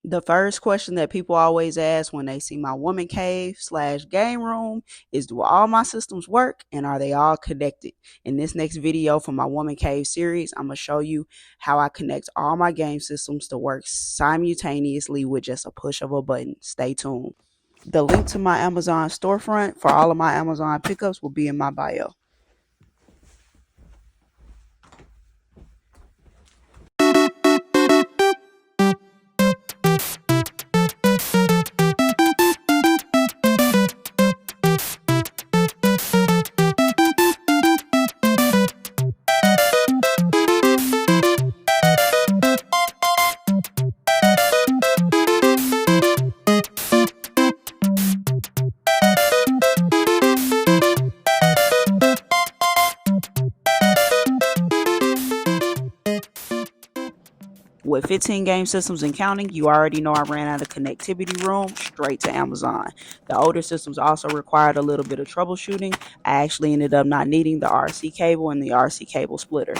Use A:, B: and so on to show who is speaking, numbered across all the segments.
A: The first question that people always ask when they see my woman cave slash game room is, do all my systems work and are they all connected? In this next video for my woman cave series, I'm going to show you how I connect all my game systems to work simultaneously with just a push of a button. Stay tuned. The link to my Amazon storefront for all of my Amazon pickups will be in my bio. With 15 game systems and counting, you already know I ran out of connectivity room, straight to Amazon. The older systems also required a little bit of troubleshooting. I actually ended up not needing the RC cable and the RC cable splitter.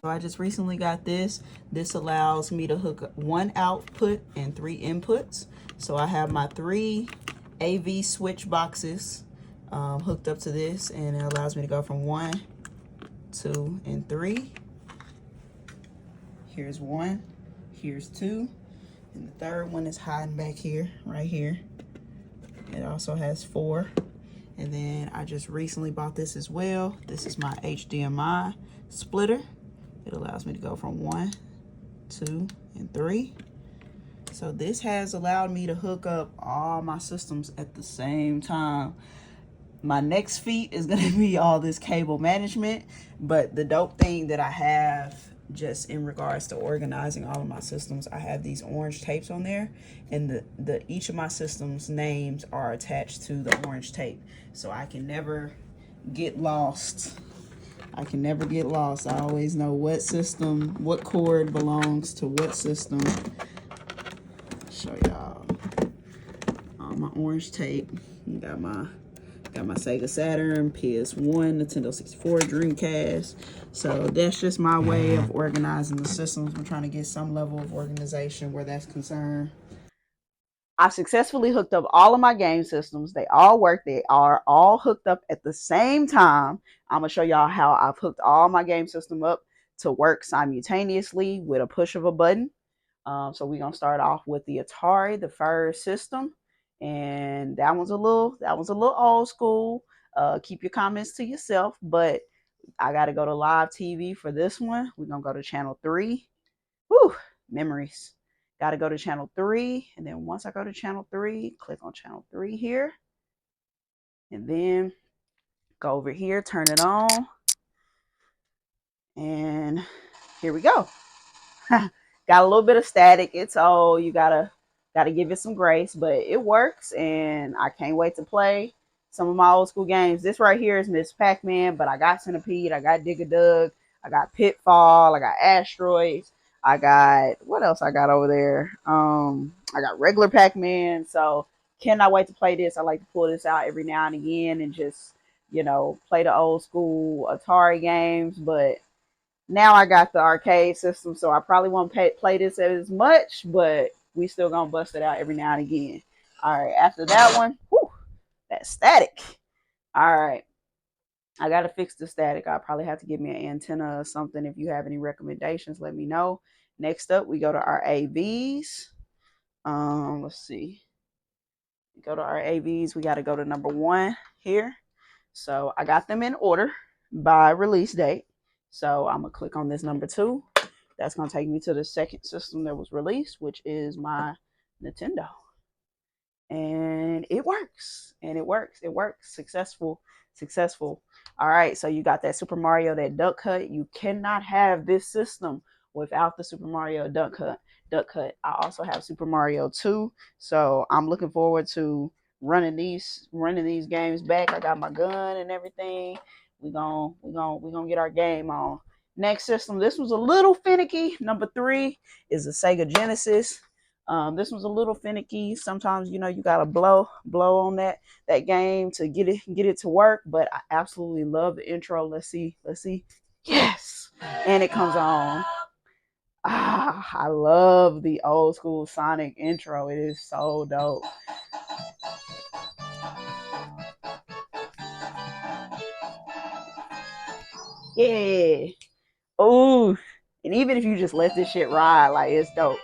A: So I just recently got this. This allows me to hook up one output and 3 inputs. So I have my 3 AV switch boxes hooked up to this, and it allows me to go from 1, 2, and 3. Here's 1, here's 2, and the third one is hiding back here, right here. It also has 4. And then I just recently bought this as well. This is my HDMI splitter. It allows me to go from 1, 2, and 3. So this has allowed me to hook up all my systems at the same time. My next feat is gonna be all this cable management, but the dope thing that I have just in regards to organizing all of my systems, I have these orange tapes on there, and each of my systems names are attached to the orange tape. So I can never get lost. I always know what system, what cord belongs to what system. Show y'all all my orange tape. Got my Sega Saturn, PS1, Nintendo 64, Dreamcast. So that's just my way of organizing the systems. I'm trying to get some level of organization where that's concerned. I successfully hooked up all of my game systems. They all work. They are all hooked up at the same time. I'm going to show y'all how I've hooked all my game system up to work simultaneously with a push of a button. So we're going to start off with the Atari, the first system. And that one's a little old school. Keep your comments to yourself, but I got to go to live TV for this one. We're going to go to channel 3. Whew, memories. Got to go to channel 3, and then once I go to channel 3, click on channel 3 here, and then go over here, turn it on, and here we go. Got a little bit of static. It's old. You gotta give it some grace, but it works, and I can't wait to play some of my old school games. This right here is Miss Pac-Man, but I got Centipede, I got Dig-a-Dug, I got Pitfall, I got Asteroids. I got, what else I got over there? I got regular Pac-Man. So cannot wait to play this. I like to pull this out every now and again and just, play the old school Atari games. But now I got the arcade system, so I probably won't play this as much, but we still gonna bust it out every now and again. All right, after that one, whew, That static. All right. I got to fix the static. I'll probably have to give me an antenna or something. If you have any recommendations, let me know. Next up, we go to our AVs. Let's see. Go to our AVs. We got to go to number 1 here. So I got them in order by release date. So I'm going to click on this number 2. That's going to take me to the second system that was released, which is my Nintendo. And it works. Successful. All right, so you got that Super Mario, that duck cut. You cannot have this system without the Super Mario duck cut. I also have Super Mario 2, so I'm looking forward to running these games back. I got my gun and everything. We gonna get our game on. Next system, this was a little finicky. Number 3 is the Sega Genesis. This was a little finicky. Sometimes, you gotta blow on that game to get it to work. But I absolutely love the intro. Let's see. Yes, and it comes on. I love the old school Sonic intro. It is so dope. Yeah. Oh, and even if you just let this shit ride, like, it's dope.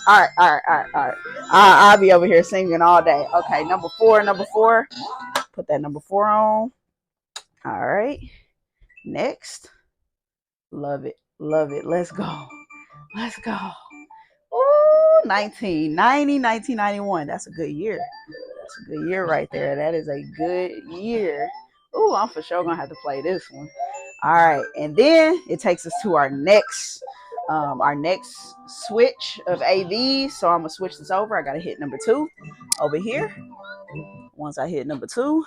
A: All right. I'll be over here singing all day. Okay, number four. Put that number 4 on. All right. Next. Love it. Let's go. Ooh, 1991. That's a good year. That's a good year right there. That is a good year. Ooh, I'm for sure gonna have to play this one. All right, and then it takes us to our next switch of AVs. So I'm gonna switch this over. I gotta hit number 2 over here. Once I hit number 2,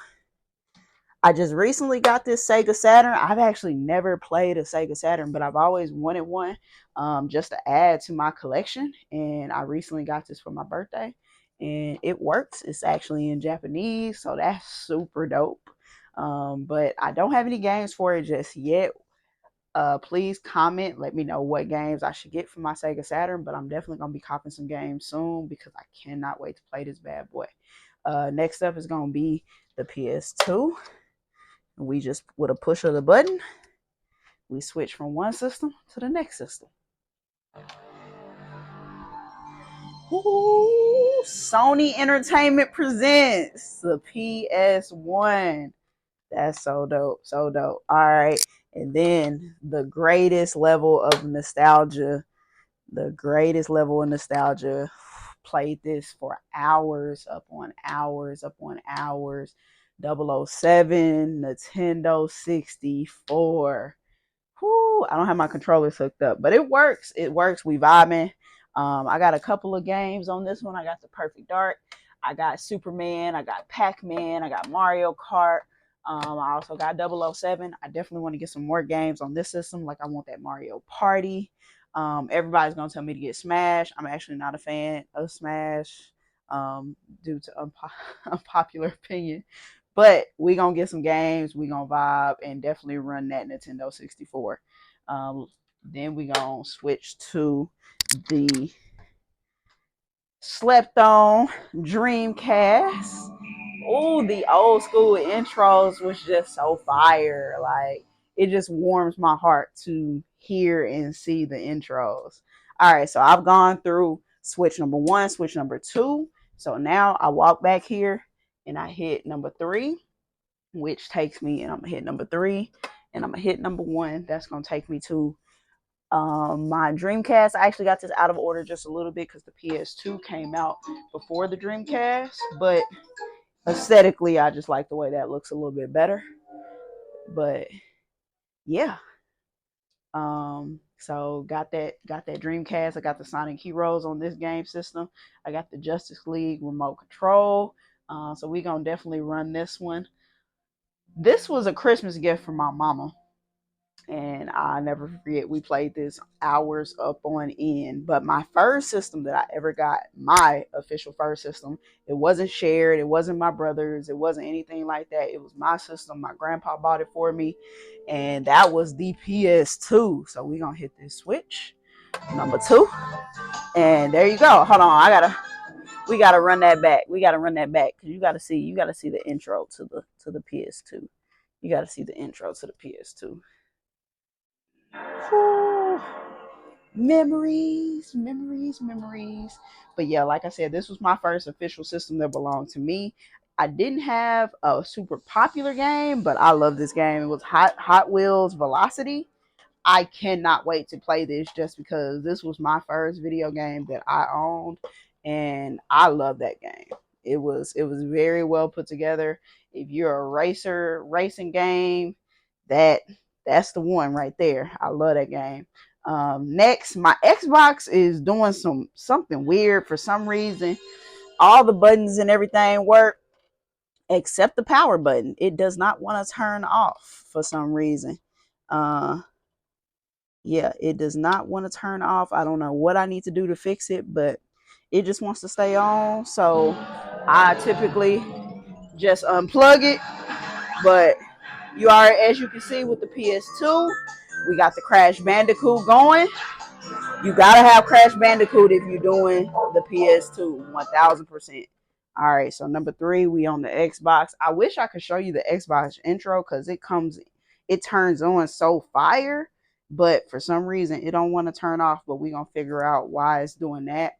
A: I just recently got this Sega Saturn. I've actually never played a Sega Saturn, but I've always wanted one, just to add to my collection. And I recently got this for my birthday, and it works. It's actually in Japanese, so that's super dope. But I don't have any games for it just yet. Please comment, let me know what games I should get for my Sega Saturn, but I'm definitely going to be copping some games soon because I cannot wait to play this bad boy. Next up is going to be the PS2. We just, with a push of the button, we switch from one system to the next system. Ooh, Sony Entertainment presents the PS1. That's so dope. All right. And then the greatest level of nostalgia. Played this for hours upon hours. 007, Nintendo 64. Whew, I don't have my controllers hooked up, but it works. We vibing. I got a couple of games on this one. I got the Perfect Dark. I got Superman. I got Pac-Man. I got Mario Kart. I also got 007. I definitely want to get some more games on this system. Like, I want that Mario Party. Everybody's going to tell me to get Smash. I'm actually not a fan of Smash, due to unpopular opinion. But we going to get some games. We going to vibe and definitely run that Nintendo 64. Then we going to switch to the slept on Dreamcast. Oh, the old school intros was just so fire. Like, it just warms my heart to hear and see the intros. All right, so I've gone through switch number 1, switch number 2. So now I walk back here and I hit number 3, which takes me, and I'm gonna hit number 3, and I'm gonna hit number 1. That's gonna take me to my Dreamcast. I actually got this out of order just a little bit because the PS2 came out before the Dreamcast, but aesthetically I just like the way that looks a little bit better. But yeah, so got that Dreamcast. I got the Sonic Heroes on this game system. I got the Justice League remote control. So we gonna definitely run this one. This was a Christmas gift from my mama, and I never forget, we played this hours up on end. But my first system that I ever got, my official first system, it wasn't shared, it wasn't my brother's, it wasn't anything like that. It was my system. My grandpa bought it for me, and that was the PS2. So we're gonna hit this switch number 2. And there you go. Hold on, we gotta run that back. We gotta run that back because you gotta see the intro to the PS2. You gotta see the intro to the PS2. Whew. Memories, memories, memories. But yeah, like I said, this was my first official system that belonged to me. I didn't have a super popular game, but I love this game. It was Hot Wheels Velocity. I cannot wait to play this just because this was my first video game that I owned, and I love that game. It was very well put together. If you're a racing game, that that's the one right there. I love that game. Next, my Xbox is doing something weird for some reason. All the buttons and everything work except the power button. It does not want to turn off for some reason. Uh, yeah, it does not want to turn off. I don't know what I need to do to fix it, but it just wants to stay on. So I typically just unplug it. But as you can see with the PS2, we got the Crash Bandicoot going. You gotta have Crash Bandicoot if you're doing the PS2, 1000%. All right, so number 3, we on the Xbox. I wish I could show you the Xbox intro because it turns on so fire, but for some reason it don't want to turn off. But we gonna figure out why it's doing that.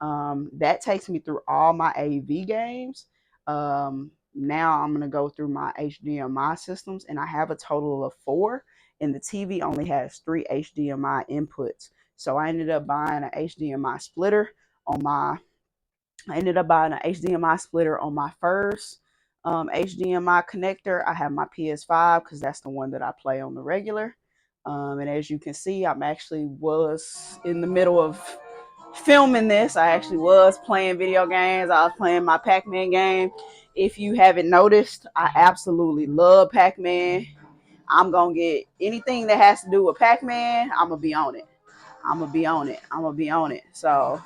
A: That takes me through all my AV games. Now I'm gonna go through my HDMI systems, and I have a total of 4, and the TV only has 3 HDMI inputs. So I ended up buying an HDMI splitter on my first HDMI connector. I have my PS5 because that's the one that I play on the regular. And as you can see, I'm actually was in the middle of filming this. I actually was playing video games. I was playing my Pac-Man game. If you haven't noticed, I absolutely love Pac-Man. I'm gonna get anything that has to do with Pac-Man. I'm gonna be on it. I'm gonna be on it. I'm gonna be on it. So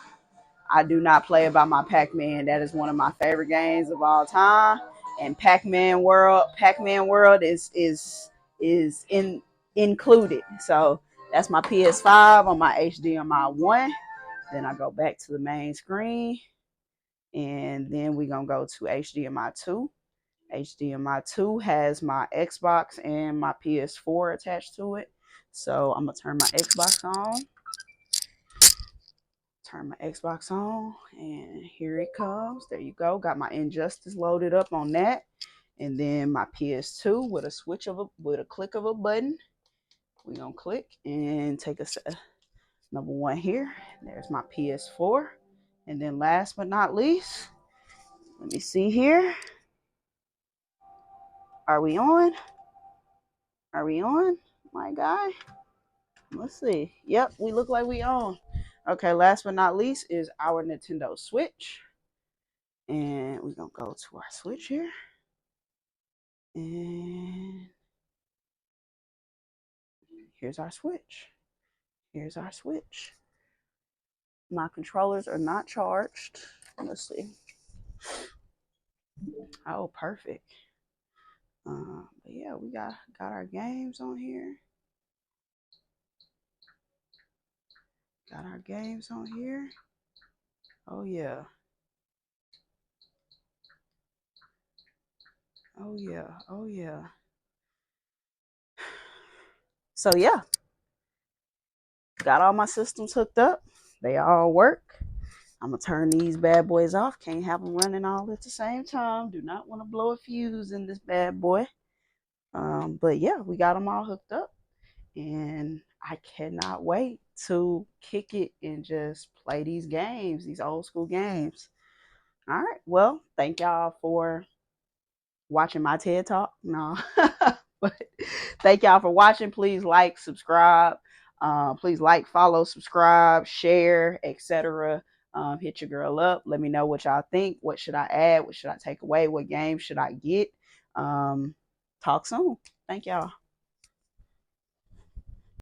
A: I do not play about my Pac-Man. That is one of my favorite games of all time. And Pac-Man World is included. So that's my PS5 on my HDMI 1. Then I go back to the main screen, and then we're gonna go to HDMI 2. HDMI 2 has my Xbox and my PS4 attached to it. So I'm gonna turn my Xbox on. And here it comes. There you go. Got my Injustice loaded up on that, and then my PS2 with a click of a button. We're gonna click and take number 1 here. There's my PS4, and then last but not least, let me see here. Are we on? My guy? Let's see. Yep, we look like we on. Okay, last but not least is our Nintendo Switch. And we're going to go to our Switch here. And here's our Switch. My controllers are not charged. Let's see. Oh, perfect. But yeah, we got our games on here. Oh yeah. So yeah, got all my systems hooked up. They all work. I'm gonna turn these bad boys off. Can't have them running all at the same time. Do not want to blow a fuse in this bad boy. But yeah, we got them all hooked up, and I cannot wait to kick it and just play these games, these old school games. All right. Well, thank y'all for watching my TED Talk. No, but thank y'all for watching. Please like, subscribe. Please like, follow, subscribe, share, etc. Hit your girl up. Let me know what y'all think. What should I add? What should I take away? What game should I get? Talk soon. Thank y'all.